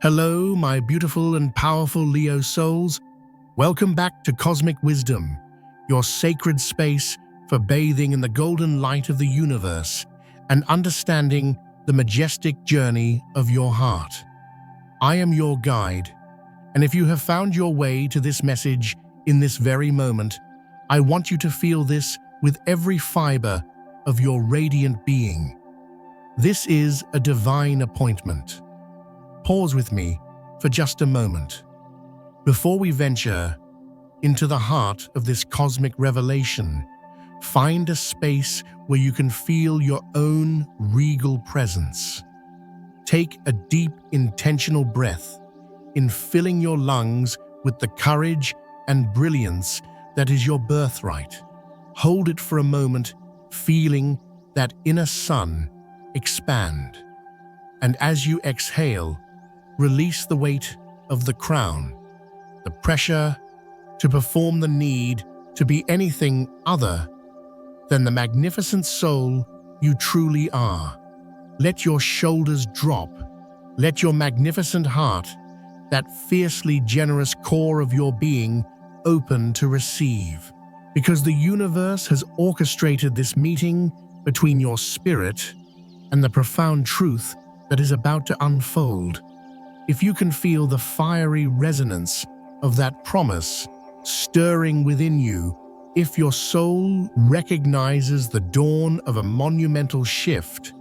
Hello, my beautiful and powerful Leo souls. Welcome back to Cosmic Wisdom, your sacred space for bathing in the golden light of the universe and understanding the majestic journey of your heart. I am your guide, and if you have found your way to this message in this very moment, I want you to feel this with every fiber of your radiant being. This is a divine appointment. Pause with me for just a moment. Before we venture into the heart of this cosmic revelation, find a space where you can feel your own regal presence. Take a deep, intentional breath in filling your lungs with the courage and brilliance that is your birthright. Hold it for a moment, feeling that inner sun expand. And as you exhale, release the weight of the crown, the pressure to perform, the need to be anything other than the magnificent soul you truly are. Let your shoulders drop. Let your magnificent heart, that fiercely generous core of your being, open to receive. Because the universe has orchestrated this meeting between your spirit and the profound truth that is about to unfold. If you can feel the fiery resonance of that promise stirring within you, if your soul recognizes the dawn of a monumental shift,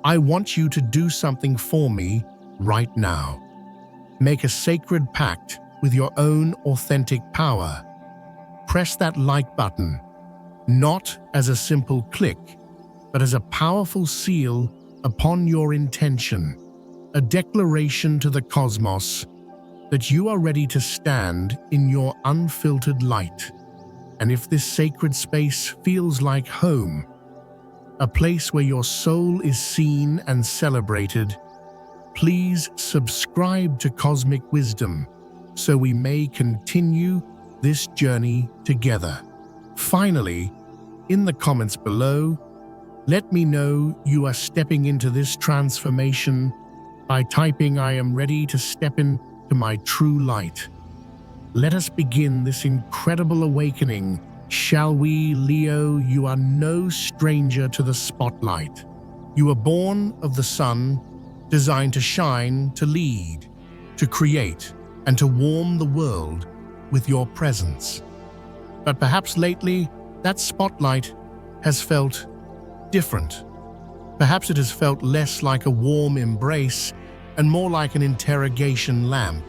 I want you to do something for me right now. Make a sacred pact with your own authentic power. Press that like button, not as a simple click, but as a powerful seal upon your intention. A declaration to the cosmos that you are ready to stand in your unfiltered light. And if this sacred space feels like home, a place where your soul is seen and celebrated, please subscribe to Cosmic Wisdom so we may continue this journey together. Finally, in the comments below, let me know you are stepping into this transformation by typing "I am ready to step into my true light." Let us begin this incredible awakening, shall we, Leo? You are no stranger to the spotlight. You were born of the sun, designed to shine, to lead, to create, and to warm the world with your presence. But perhaps lately, that spotlight has felt different. Perhaps it has felt less like a warm embrace and more like an interrogation lamp.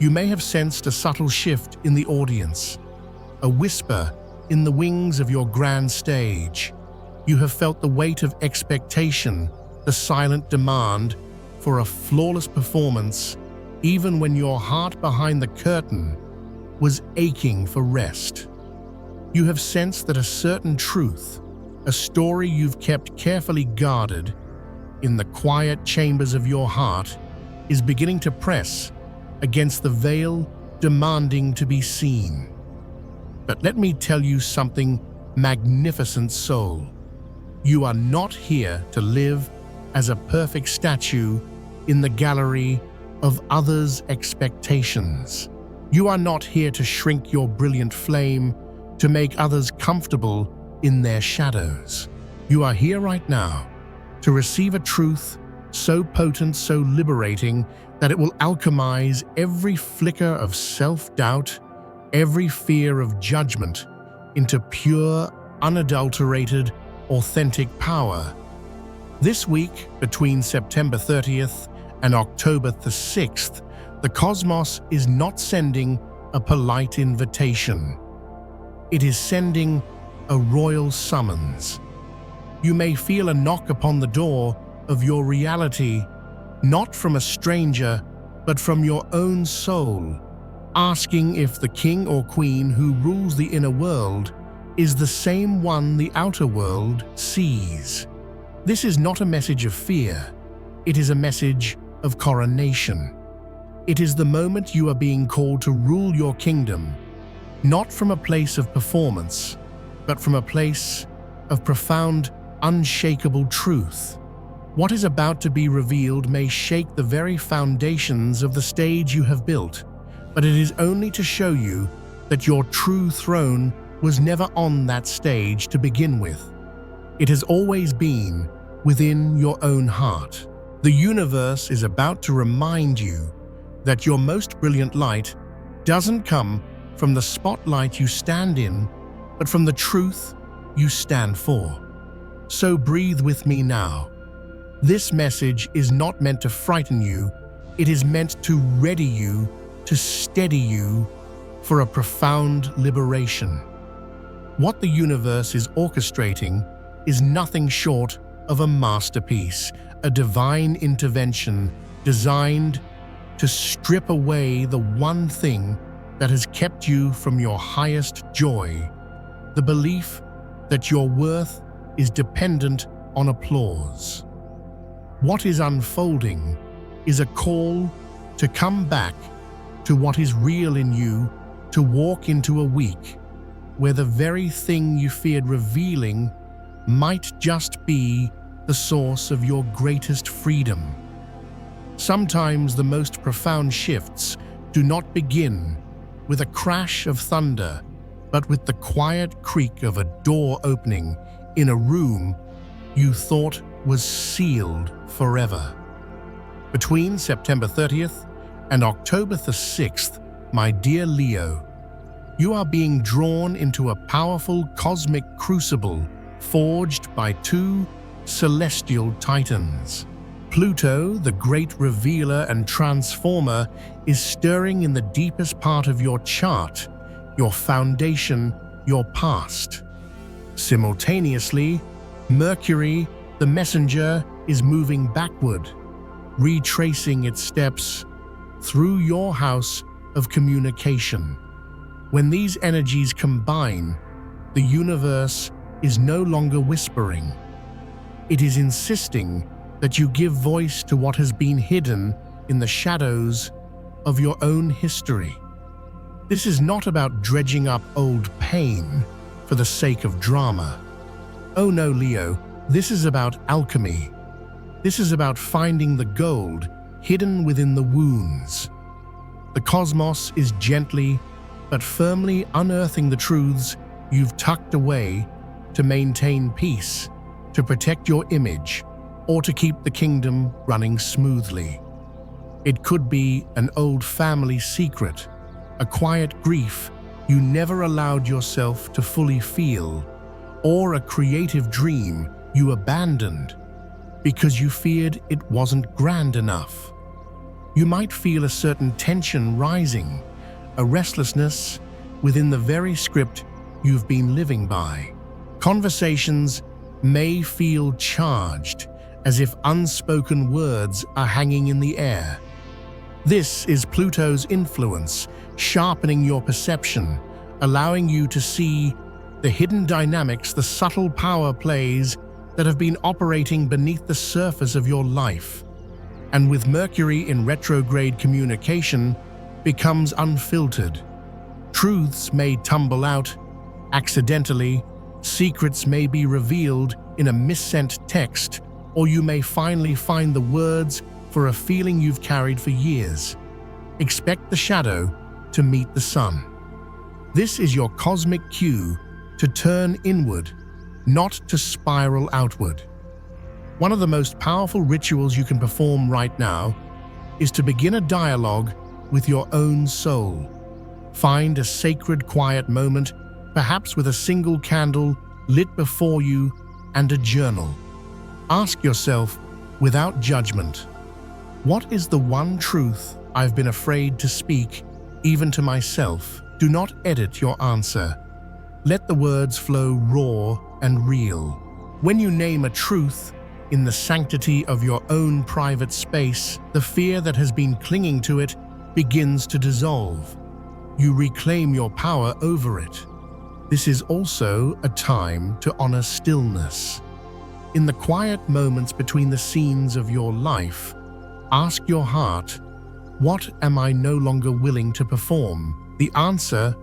You may have sensed a subtle shift in the audience, a whisper in the wings of your grand stage. You have felt the weight of expectation, the silent demand for a flawless performance, even when your heart behind the curtain was aching for rest. You have sensed that a certain truth, a story you've kept carefully guarded in the quiet chambers of your heart, is beginning to press against the veil, demanding to be seen. But let me tell you something, magnificent soul. You are not here to live as a perfect statue in the gallery of others' expectations. You are not here to shrink your brilliant flame to make others comfortable in their shadows. You are here right now to receive a truth so potent, so liberating, that it will alchemize every flicker of self-doubt, every fear of judgment, into pure, unadulterated, authentic power. This week, between September 30th and October the 6th, the cosmos is not sending a polite invitation. It is sending a royal summons. You may feel a knock upon the door of your reality, not from a stranger, but from your own soul, asking if the king or queen who rules the inner world is the same one the outer world sees. This is not a message of fear. It is a message of coronation. It is the moment you are being called to rule your kingdom, not from a place of performance, but from a place of profound, unshakable truth. What is about to be revealed may shake the very foundations of the stage you have built, but it is only to show you that your true throne was never on that stage to begin with. It has always been within your own heart. The universe is about to remind you that your most brilliant light doesn't come from the spotlight you stand in, but from the truth you stand for. So breathe with me now. This message is not meant to frighten you, it is meant to ready you, to steady you for a profound liberation. What the universe is orchestrating is nothing short of a masterpiece, a divine intervention designed to strip away the one thing that has kept you from your highest joy, the belief that your worth is dependent on applause. What is unfolding is a call to come back to what is real in you, to walk into a week where the very thing you feared revealing might just be the source of your greatest freedom. Sometimes the most profound shifts do not begin with a crash of thunder, but with the quiet creak of a door opening in a room you thought was sealed forever. Between September 30th and October the 6th, my dear Leo, you are being drawn into a powerful cosmic crucible forged by two celestial titans. Pluto, the great revealer and transformer, is stirring in the deepest part of your chart, your foundation, your past. Simultaneously, Mercury, the messenger, is moving backward, retracing its steps through your house of communication. When these energies combine, the universe is no longer whispering. It is insisting that you give voice to what has been hidden in the shadows of your own history. This is not about dredging up old pain for the sake of drama. Oh no, Leo, this is about alchemy. This is about finding the gold hidden within the wounds. The cosmos is gently but firmly unearthing the truths you've tucked away to maintain peace, to protect your image, or to keep the kingdom running smoothly. It could be an old family secret, a quiet grief you never allowed yourself to fully feel, or a creative dream you abandoned because you feared it wasn't grand enough. You might feel a certain tension rising, a restlessness within the very script you've been living by. Conversations may feel charged, as if unspoken words are hanging in the air. This is Pluto's influence, sharpening your perception, allowing you to see the hidden dynamics, the subtle power plays that have been operating beneath the surface of your life. And with Mercury in retrograde, communication becomes unfiltered. Truths may tumble out accidentally, secrets may be revealed in a missent text, or you may finally find the words for a feeling you've carried for years. Expect the shadow to meet the sun. This is your cosmic cue to turn inward, not to spiral outward. One of the most powerful rituals you can perform right now is to begin a dialogue with your own soul. Find a sacred, quiet moment, perhaps with a single candle lit before you and a journal. Ask yourself, without judgment, what is the one truth I've been afraid to speak, even to myself? Do not edit your answer. Let the words flow raw and real. When you name a truth in the sanctity of your own private space, the fear that has been clinging to it begins to dissolve. You reclaim your power over it. This is also a time to honor stillness. In the quiet moments between the scenes of your life, ask your heart, what am I no longer willing to perform? The answer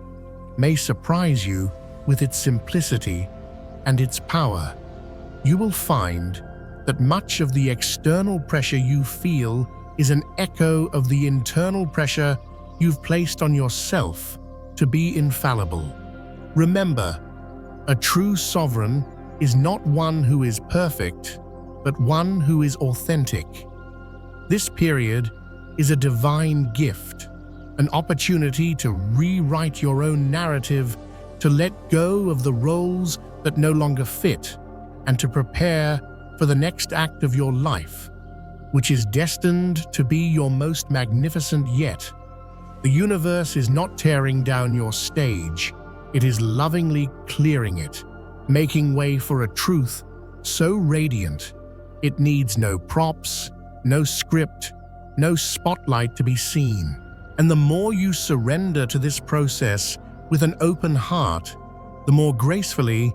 may surprise you with its simplicity and its power. You will find that much of the external pressure you feel is an echo of the internal pressure you've placed on yourself to be infallible. Remember, a true sovereign is not one who is perfect, but one who is authentic. This period is a divine gift, an opportunity to rewrite your own narrative, to let go of the roles that no longer fit, and to prepare for the next act of your life, which is destined to be your most magnificent yet. The universe is not tearing down your stage, it is lovingly clearing it, making way for a truth so radiant it needs no props, no script, no spotlight to be seen. And the more you surrender to this process with an open heart, the more gracefully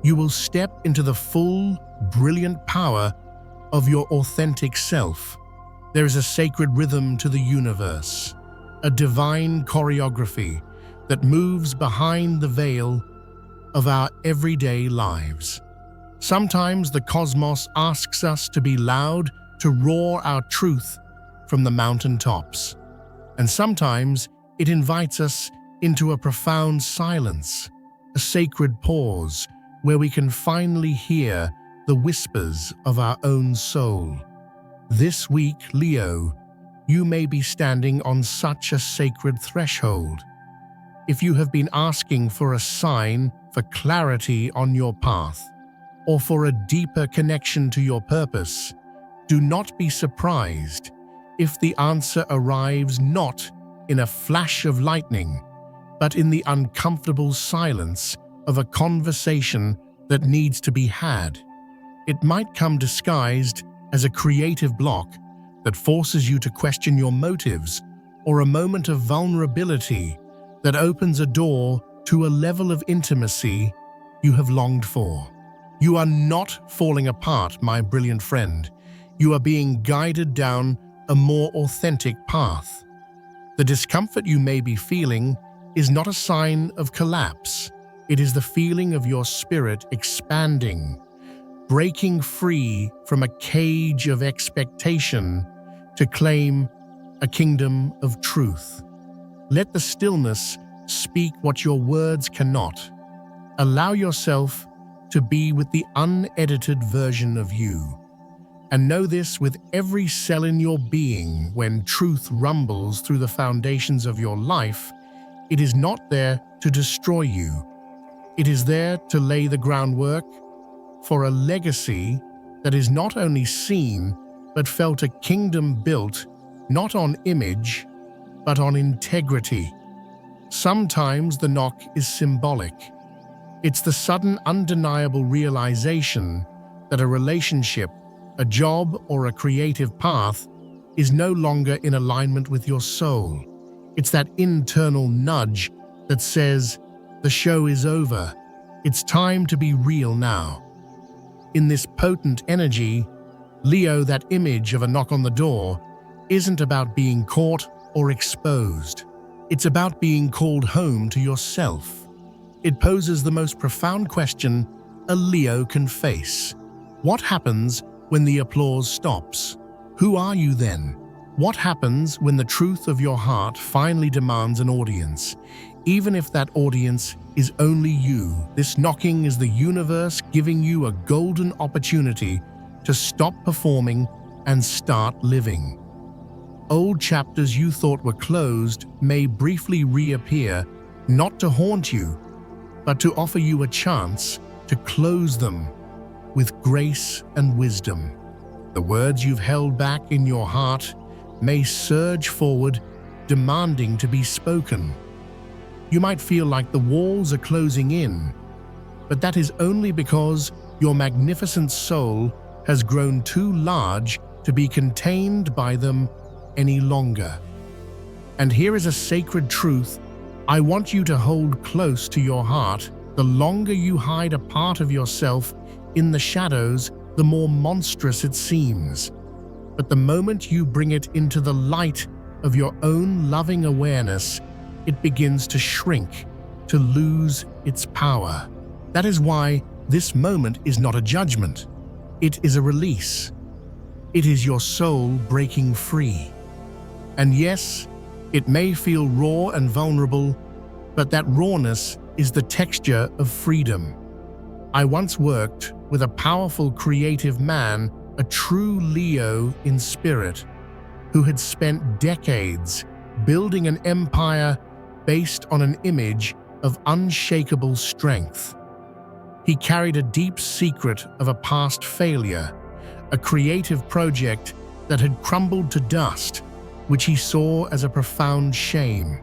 you will step into the full, brilliant power of your authentic self. There is a sacred rhythm to the universe, a divine choreography that moves behind the veil of our everyday lives. Sometimes the cosmos asks us to be loud, to roar our truth from the mountaintops. And sometimes it invites us into a profound silence, a sacred pause where we can finally hear the whispers of our own soul. This week, Leo, you may be standing on such a sacred threshold. If you have been asking for a sign, for clarity on your path, or for a deeper connection to your purpose, do not be surprised if the answer arrives not in a flash of lightning, but in the uncomfortable silence of a conversation that needs to be had. It might come disguised as a creative block that forces you to question your motives, or a moment of vulnerability that opens a door to a level of intimacy you have longed for. You are not falling apart, my brilliant friend. You are being guided down a more authentic path. The discomfort you may be feeling is not a sign of collapse. It is the feeling of your spirit expanding, breaking free from a cage of expectation to claim a kingdom of truth. Let the stillness speak what your words cannot. Allow yourself to be with the unedited version of you. And know this with every cell in your being: when truth rumbles through the foundations of your life, it is not there to destroy you. It is there to lay the groundwork for a legacy that is not only seen, but felt, a kingdom built not on image, but on integrity. Sometimes the knock is symbolic. It's the sudden, undeniable realization that a relationship, a job, or a creative path is no longer in alignment with your soul. It's that internal nudge that says, the show is over. It's time to be real now. In this potent energy, Leo, that image of a knock on the door isn't about being caught or exposed. It's about being called home to yourself. It poses the most profound question a Leo can face. What happens when the applause stops? Who are you then? What happens when the truth of your heart finally demands an audience? Even if that audience is only you, this knocking is the universe giving you a golden opportunity to stop performing and start living. Old chapters you thought were closed may briefly reappear, not to haunt you, but to offer you a chance to close them with grace and wisdom. The words you've held back in your heart may surge forward, demanding to be spoken. You might feel like the walls are closing in, but that is only because your magnificent soul has grown too large to be contained by them any longer. And here is a sacred truth I want you to hold close to your heart. The longer you hide a part of yourself in the shadows, the more monstrous it seems. But the moment you bring it into the light of your own loving awareness, it begins to shrink, to lose its power. That is why this moment is not a judgment. It is a release. It is your soul breaking free. And yes, it may feel raw and vulnerable, but that rawness is the texture of freedom. I once worked with a powerful creative man, a true Leo in spirit, who had spent decades building an empire based on an image of unshakable strength. He carried a deep secret of a past failure, a creative project that had crumbled to dust, which he saw as a profound shame.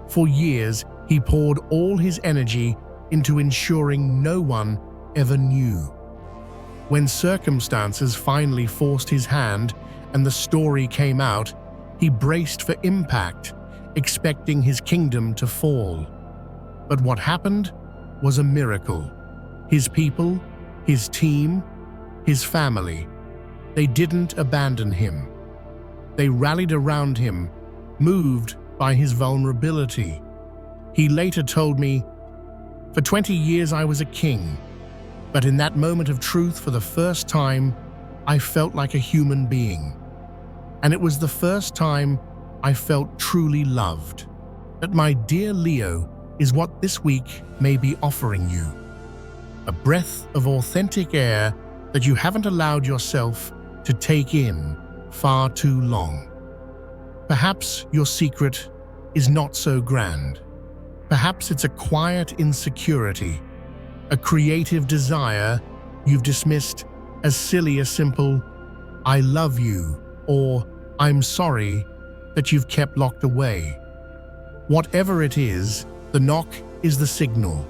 For years, he poured all his energy into ensuring no one ever knew. When circumstances finally forced his hand and the story came out, he braced for impact, expecting his kingdom to fall. But what happened was a miracle. His people, his team, his family, they didn't abandon him. They rallied around him, moved by his vulnerability. He later told me, "For 20 years I was a king, but in that moment of truth for the first time, I felt like a human being. And it was the first time I felt truly loved." That, my dear Leo, is what this week may be offering you. A breath of authentic air that you haven't allowed yourself to take in far too long. Perhaps your secret is not so grand. Perhaps it's a quiet insecurity, a creative desire you've dismissed as silly as simple, "I love you," or "I'm sorry," that you've kept locked away. Whatever it is, the knock is the signal.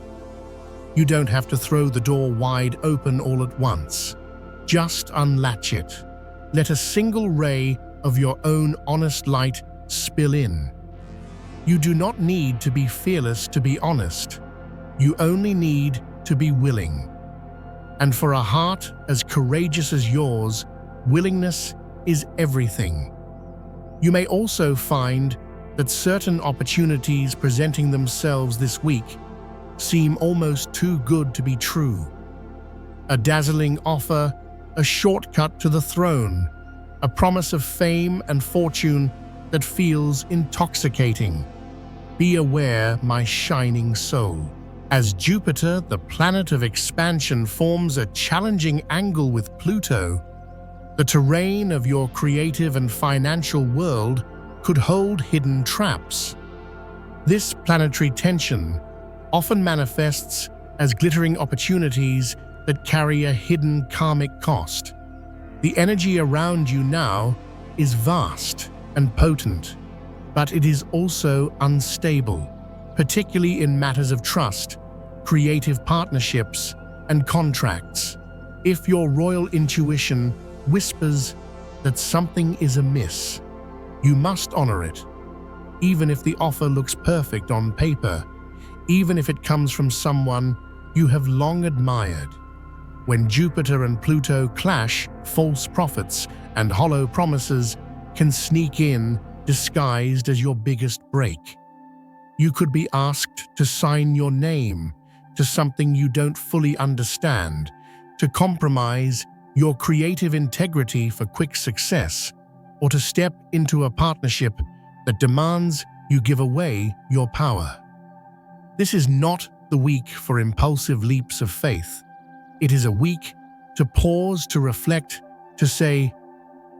You don't have to throw the door wide open all at once. Just unlatch it. Let a single ray of your own honest light spill in. You do not need to be fearless to be honest. You only need to be willing. And for a heart as courageous as yours, willingness is everything. You may also find that certain opportunities presenting themselves this week seem almost too good to be true. A dazzling offer, a shortcut to the throne, a promise of fame and fortune that feels intoxicating. Be aware, my shining soul. As Jupiter, the planet of expansion, forms a challenging angle with Pluto, the terrain of your creative and financial world could hold hidden traps. This planetary tension often manifests as glittering opportunities that carry a hidden karmic cost. The energy around you now is vast and potent, but it is also unstable, particularly in matters of trust, creative partnerships, and contracts. If your royal intuition whispers that something is amiss, you must honor it, even if the offer looks perfect on paper, even if it comes from someone you have long admired. When Jupiter and Pluto clash, false prophets and hollow promises can sneak in disguised as your biggest break. You could be asked to sign your name to something you don't fully understand, to compromise your creative integrity for quick success, or to step into a partnership that demands you give away your power. This is not the week for impulsive leaps of faith. It is a week to pause, to reflect, to say,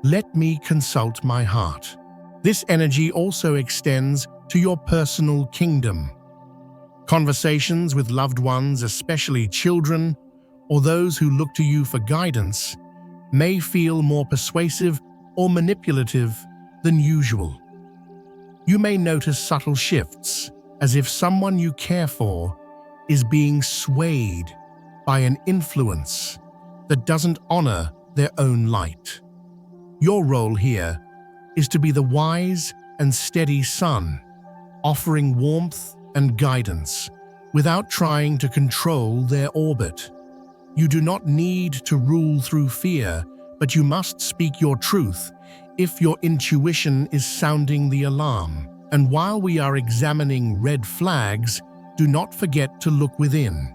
"Let me consult my heart." This energy also extends to your personal kingdom. Conversations with loved ones, especially children, or those who look to you for guidance, may feel more persuasive or manipulative than usual. You may notice subtle shifts, as if someone you care for is being swayed by an influence that doesn't honor their own light. Your role here is to be the wise and steady sun, offering warmth and guidance without trying to control their orbit. You do not need to rule through fear, but you must speak your truth if your intuition is sounding the alarm. And while we are examining red flags, do not forget to look within.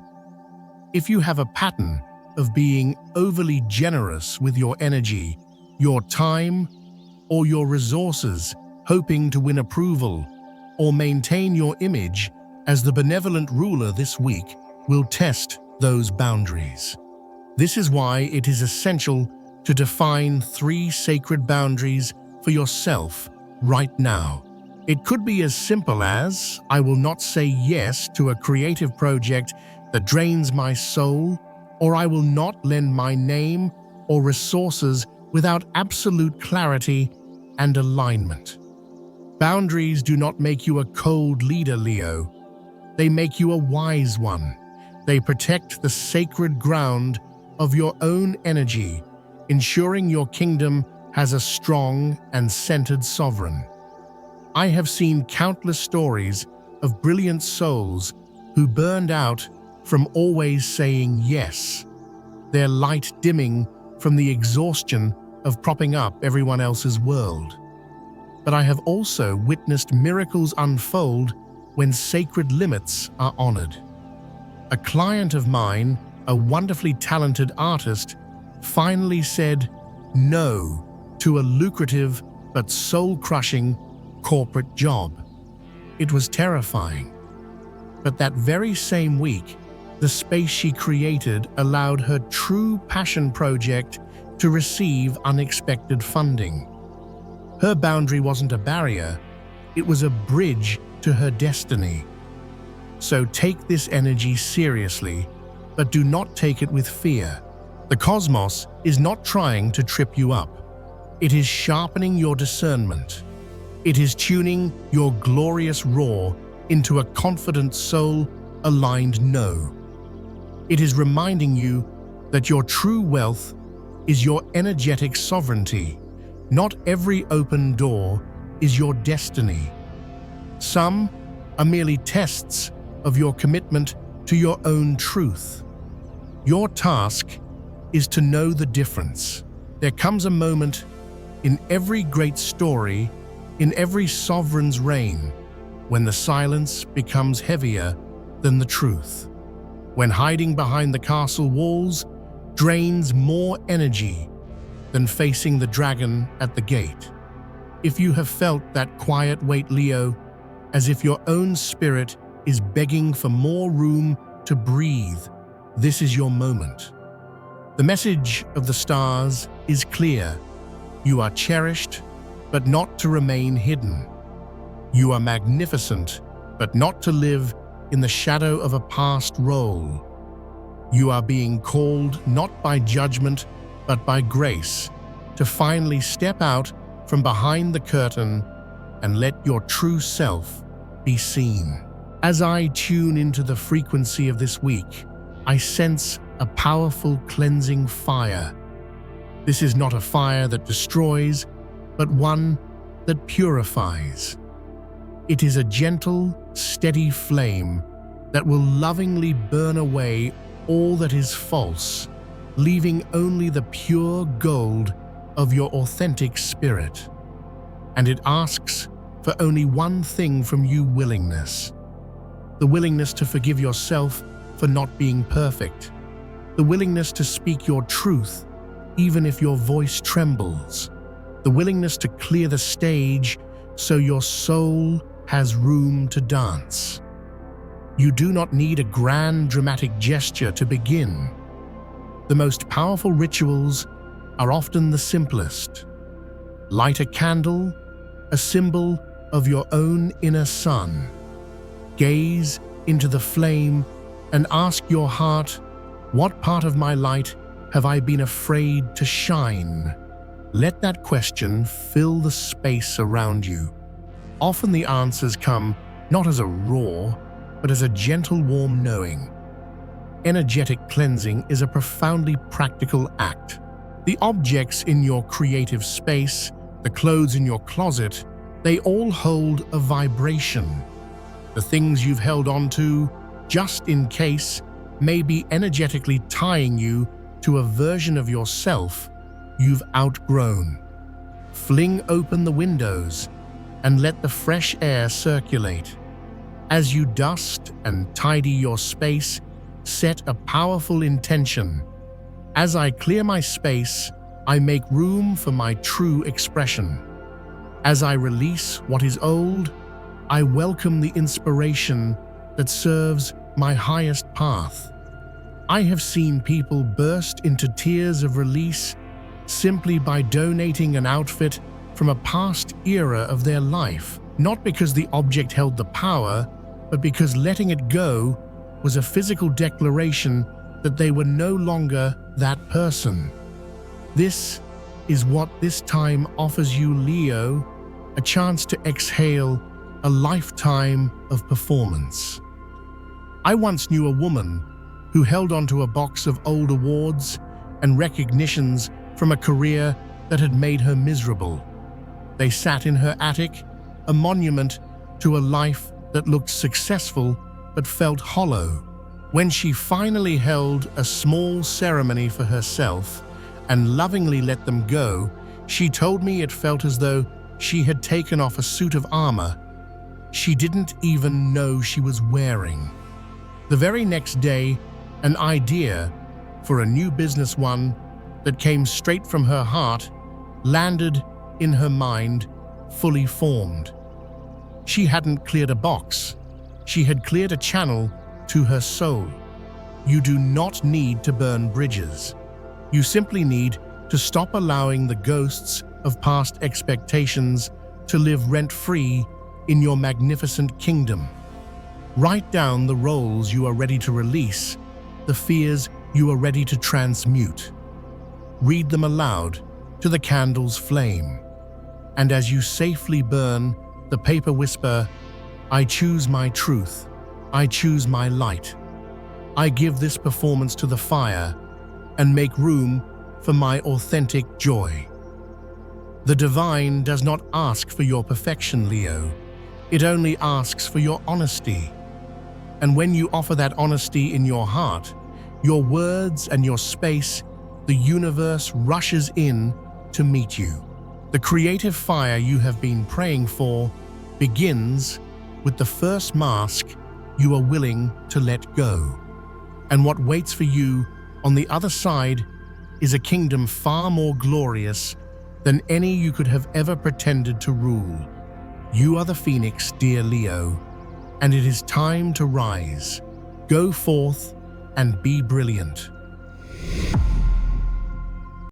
If you have a pattern of being overly generous with your energy, your time, or your resources, hoping to win approval or maintain your image as the benevolent ruler this week will test those boundaries. This is why it is essential to define 3 sacred boundaries for yourself right now. It could be as simple as, I will not say yes to a creative project that drains my soul, or I will not lend my name or resources without absolute clarity and alignment. Boundaries do not make you a cold leader, Leo. They make you a wise one. They protect the sacred ground of your own energy, ensuring your kingdom has a strong and centered sovereign. I have seen countless stories of brilliant souls who burned out from always saying yes, their light dimming from the exhaustion of propping up everyone else's world. But I have also witnessed miracles unfold when sacred limits are honored. A client of mine, a wonderfully talented artist, finally said no to a lucrative but soul-crushing corporate job. It was terrifying. But that very same week, the space she created allowed her true passion project to receive unexpected funding. Her boundary wasn't a barrier, it was a bridge to her destiny. So take this energy seriously, but do not take it with fear. The cosmos is not trying to trip you up. It is sharpening your discernment. It is tuning your glorious roar into a confident soul-aligned no. It is reminding you that your true wealth is your energetic sovereignty. Not every open door is your destiny. Some are merely tests of your commitment to your own truth. Your task is to know the difference. There comes a moment in every great story, in every sovereign's reign, when the silence becomes heavier than the truth. When hiding behind the castle walls drains more energy than facing the dragon at the gate. If you have felt that quiet weight, Leo, as if your own spirit is begging for more room to breathe, this is your moment. The message of the stars is clear. You are cherished, but not to remain hidden. You are magnificent, but not to live in the shadow of a past role. You are being called not by judgment, but by grace, to finally step out from behind the curtain and let your true self be seen. As I tune into the frequency of this week, I sense a powerful cleansing fire. This is not a fire that destroys, but one that purifies. It is a gentle, steady flame that will lovingly burn away all that is false, leaving only the pure gold of your authentic spirit. And it asks for only one thing from you: willingness. The willingness to forgive yourself for not being perfect. The willingness to speak your truth, even if your voice trembles. The willingness to clear the stage so your soul has room to dance. You do not need a grand dramatic gesture to begin. The most powerful rituals are often the simplest. Light a candle, a symbol of your own inner sun. Gaze into the flame and ask your heart, what part of my light have I been afraid to shine? Let that question fill the space around you. Often the answers come not as a roar, but as a gentle, warm knowing. Energetic cleansing is a profoundly practical act. The objects in your creative space, the clothes in your closet, they all hold a vibration. The things you've held on to, just in case, may be energetically tying you to a version of yourself you've outgrown. Fling open the windows and let the fresh air circulate. As you dust and tidy your space, set a powerful intention. As I clear my space, I make room for my true expression. As I release what is old, I welcome the inspiration that serves my highest path. I have seen people burst into tears of release simply by donating an outfit from a past era of their life, not because the object held the power, but because letting it go was a physical declaration that they were no longer that person. This is what this time offers you, Leo, a chance to exhale a lifetime of performance. I once knew a woman who held onto a box of old awards and recognitions from a career that had made her miserable. They sat in her attic, a monument to a life that looked successful but felt hollow. When she finally held a small ceremony for herself and lovingly let them go, she told me it felt as though she had taken off a suit of armor she didn't even know she was wearing. The very next day, an idea for a new business, one that came straight from her heart, landed in her mind, fully formed. She hadn't cleared a box. She had cleared a channel to her soul. You do not need to burn bridges. You simply need to stop allowing the ghosts of past expectations to live rent-free in your magnificent kingdom. Write down the roles you are ready to release, the fears you are ready to transmute. Read them aloud to the candle's flame. And as you safely burn the paper, whisper, "I choose my truth. I choose my light. I give this performance to the fire and make room for my authentic joy." The divine does not ask for your perfection, Leo. It only asks for your honesty. And when you offer that honesty in your heart, your words and your space, the universe rushes in to meet you. The creative fire you have been praying for begins with the first mask you are willing to let go. And what waits for you on the other side is a kingdom far more glorious than any you could have ever pretended to rule. You are the phoenix, dear Leo, and it is time to rise. Go forth and be brilliant.